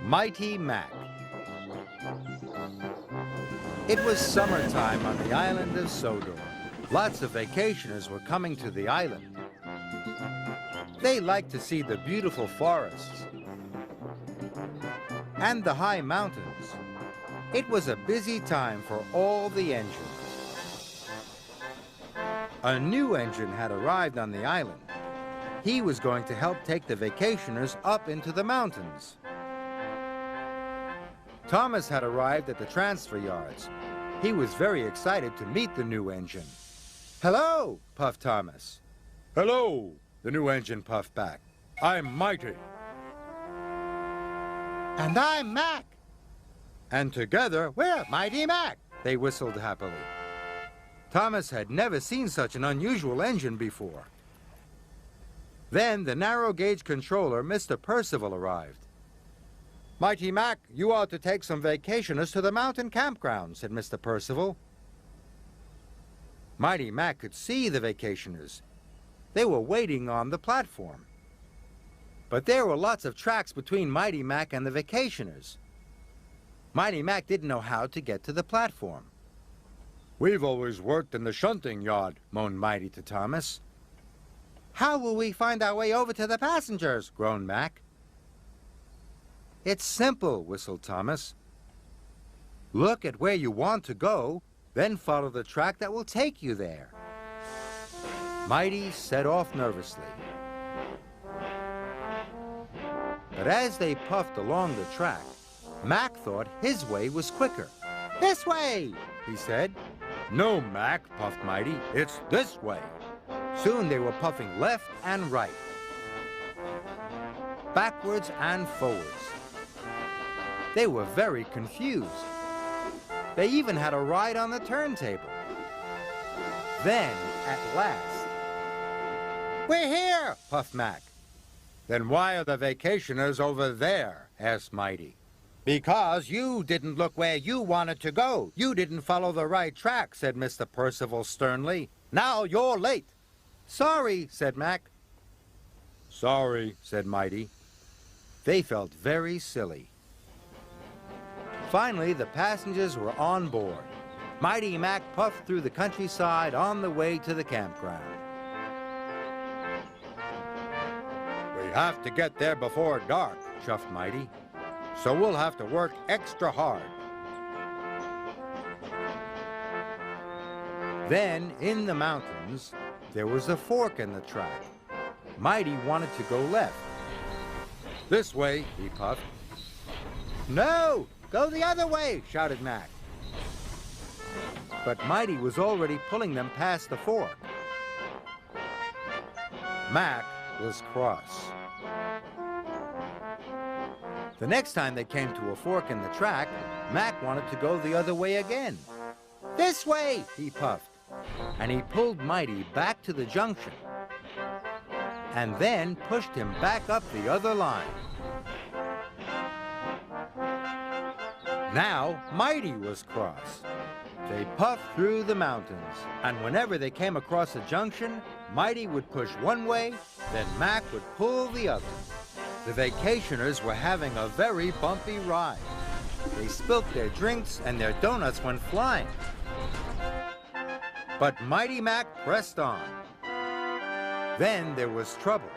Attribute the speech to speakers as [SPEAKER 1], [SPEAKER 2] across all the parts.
[SPEAKER 1] Mighty Mac. It was summertime on the island of Sodor. Lots of vacationers were coming to the island. They liked to see the beautiful forests and the high mountains. It was a busy time for all the engines. A new engine had arrived on the island. He was going to help take the vacationers up into the mountains. Thomas had arrived at the transfer yards. He was very excited to meet the new engine. "Hello," puffed Thomas.
[SPEAKER 2] "Hello," the new engine puffed back. "I'm Mighty."
[SPEAKER 1] "And I'm Mac." And together, we're Mighty Mac, they whistled happily. Thomas had never seen such an unusual engine before. Then the narrow gauge controller, Mr. Percival, arrived. "Mighty Mac, you ought to take some vacationers to the mountain campground," said Mr. Percival. Mighty Mac could see the vacationers. They were waiting on the platform. But there were lots of tracks between Mighty Mac and the vacationers. Mighty Mac didn't know how to get to the platform.
[SPEAKER 2] "We've always worked in the shunting yard," moaned Mighty to Thomas.
[SPEAKER 1] "How will we find our way over to the passengers?" groaned Mac. "It's simple," whistled Thomas. "Look at where you want to go, then follow the track that will take you there." Mighty set off nervously. But as they puffed along the track, Mac thought his way was quicker. "This way," he said.
[SPEAKER 2] "No, Mac," puffed Mighty. "It's this way."
[SPEAKER 1] Soon they were puffing left and right, backwards and forwards. They were very confused. They even had a ride on the turntable. Then, at last, "We're here," puffed Mac.
[SPEAKER 2] "Then why are the vacationers over there?" asked Mighty.
[SPEAKER 1] "Because you didn't look where you wanted to go. You didn't follow the right track," said Mr. Percival sternly. "Now you're late." "Sorry," said Mac.
[SPEAKER 2] "Sorry," said Mighty.
[SPEAKER 1] They felt very silly. Finally, the passengers were on board. Mighty Mac puffed through the countryside on the way to the campground.
[SPEAKER 2] "We have to get there before dark," chuffed Mighty. "So we'll have to work extra hard."
[SPEAKER 1] Then, in the mountains, there was a fork in the track. Mighty wanted to go left.
[SPEAKER 2] "This way," he puffed.
[SPEAKER 1] "No! Go the other way!" shouted Mac. But Mighty was already pulling them past the fork. Mac was cross. The next time they came to a fork in the track, Mac wanted to go the other way again. "This way!" he puffed. And he pulled Mighty back to the junction, and then pushed him back up the other line. Now, Mighty was cross. They puffed through the mountains, and whenever they came across a junction, Mighty would push one way, then Mac would pull the other. The vacationers were having a very bumpy ride. They spilt their drinks and their donuts went flying. But Mighty Mac pressed on. Then there was trouble.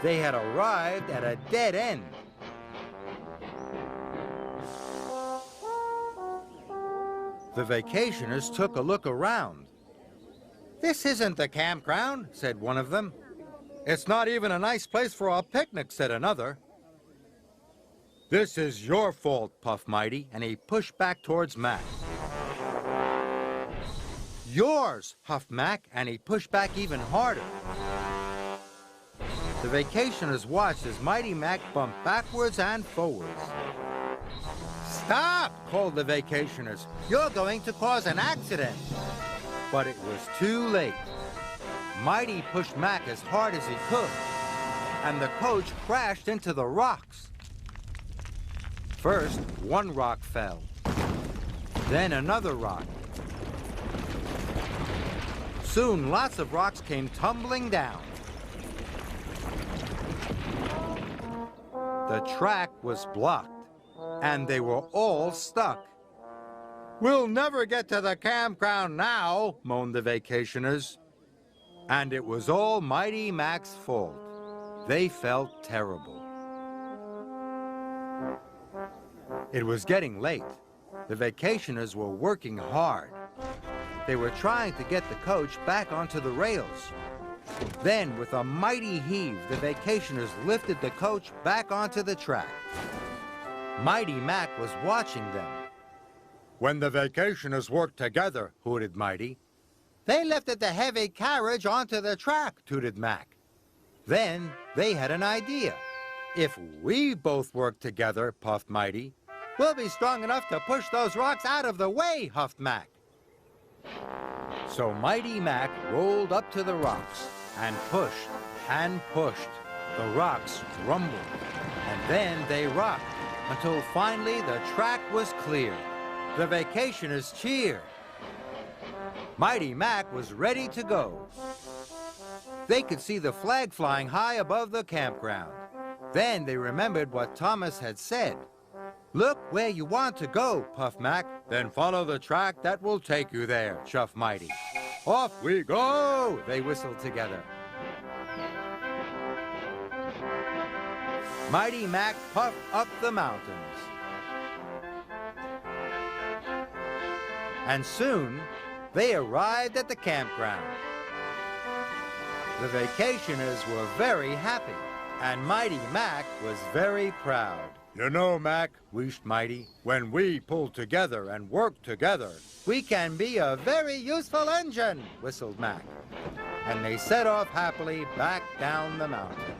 [SPEAKER 1] They had arrived at a dead end. The vacationers took a look around. "This isn't the campground," said one of them.
[SPEAKER 2] "It's not even a nice place for a picnic," said another.
[SPEAKER 1] "This is your fault," puffed Mighty, and he pushed back towards Mac. "Yours," huffed Mac, and he pushed back even harder. The vacationers watched as Mighty Mac bumped backwards and forwards. "Stop!" called the vacationers. "You're going to cause an accident." But it was too late. Mighty pushed Mac as hard as he could, and the coach crashed into the rocks. First, one rock fell. Then another rock. Soon, lots of rocks came tumbling down. the track was blocked, and they were all stuck. "We'll never get to the campground now," moaned the vacationers. And it was all Mighty Mac's fault. They felt terrible. It was getting late. The vacationers were working hard. They were trying to get the coach back onto the rails. Then, with a mighty heave, the vacationers lifted the coach back onto the track. Mighty Mac was watching them.
[SPEAKER 2] When the vacationers work together,
[SPEAKER 1] hooted Mighty. "They lifted the heavy carriage onto the track," tooted Mac. Then they had an idea. "If we both work together," puffed Mighty, "we'll be strong enough to push those rocks out of the way," huffed Mac. So Mighty Mac rolled up to the rocks and pushed and pushed. The rocks rumbled, and then they rocked until finally the track was clear. The vacationers cheered. Mighty Mac was ready to go. They could see the flag flying high above the campground. Then they remembered what Thomas had said. "Look where you want to go," puffed Mac.
[SPEAKER 2] "Then follow the track that will take you there,"
[SPEAKER 1] chuffed Mighty.
[SPEAKER 2] "Off we go!"
[SPEAKER 1] They whistled together. Mighty Mac puffed up the mountains. And soon, they arrived at the campground. The vacationers were very happy, and Mighty Mac was very proud.
[SPEAKER 2] "You know, Mac,"
[SPEAKER 1] wheezed Mighty,
[SPEAKER 2] "when we pull together and work together,
[SPEAKER 1] we can be a very useful engine," whistled Mac. And they set off happily back down the mountain.